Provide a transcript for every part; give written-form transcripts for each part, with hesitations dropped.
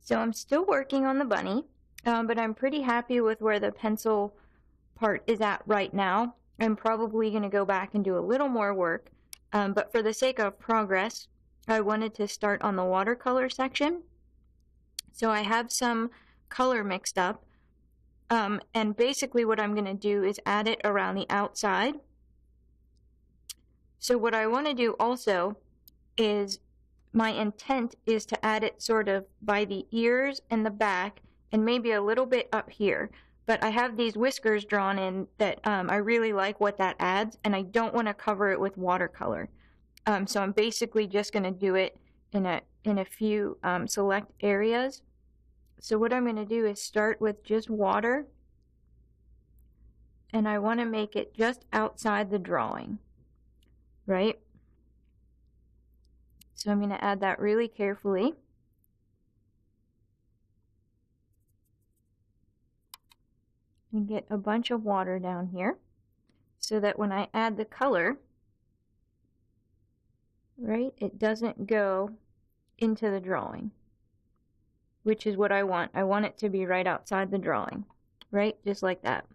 So I'm still working on the bunny, but I'm pretty happy with where the pencil part is at right now. I'm probably going to go back and do a little more work, but for the sake of progress, I wanted to start on the watercolor section. So I have some color mixed up, and basically what I'm going to do is add it around the outside. So what I want to do also is, my intent is to add it sort of by the ears and the back and maybe a little bit up here. But I have these whiskers drawn in that I really like what that adds, and I don't want to cover it with watercolor. So I'm basically just going to do it in a few select areas. So what I'm going to do is start with just water, and I want to make it just outside the drawing, right? So I'm going to add that really carefully. And get a bunch of water down here so that when I add the color, right, it doesn't go into the drawing, which is what I want. I want it to be right outside the drawing, right? Just like that.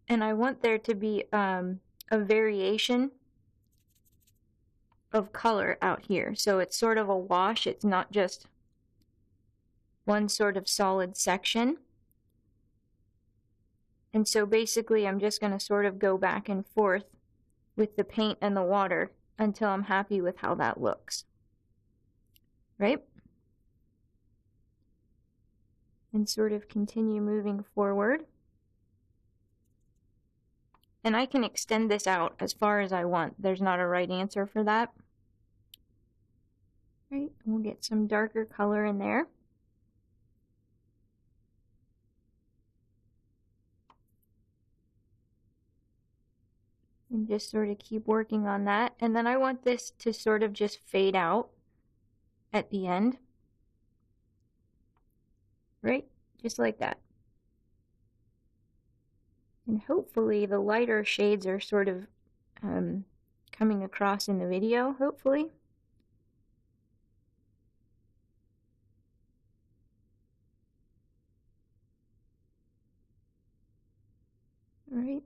And I want there to be a variation of color out here. So it's sort of a wash. It's not just one sort of solid section. And so basically I'm just going to sort of go back and forth with the paint and the water until I'm happy with how that looks. Right? And sort of continue moving forward. And I can extend this out as far as I want. There's not a right answer for that. Right? We'll get some darker color in there. And just sort of keep working on that. And then I want this to sort of just fade out at the end. Right? Just like that. And hopefully the lighter shades are sort of coming across in the video, hopefully. All right.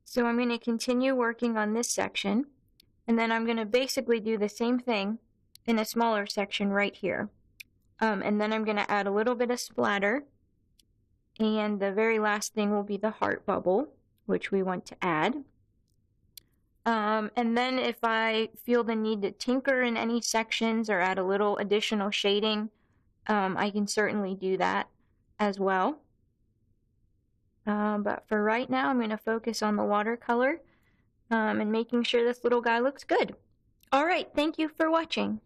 So I'm going to continue working on this section, and then I'm going to basically do the same thing in a smaller section right here. And then I'm going to add a little bit of splatter, and the very last thing will be the heart bubble, which we want to add. And then if I feel the need to tinker in any sections or add a little additional shading, I can certainly do that as well. But for right now, I'm going to focus on the watercolor and making sure this little guy looks good. All right, thank you for watching.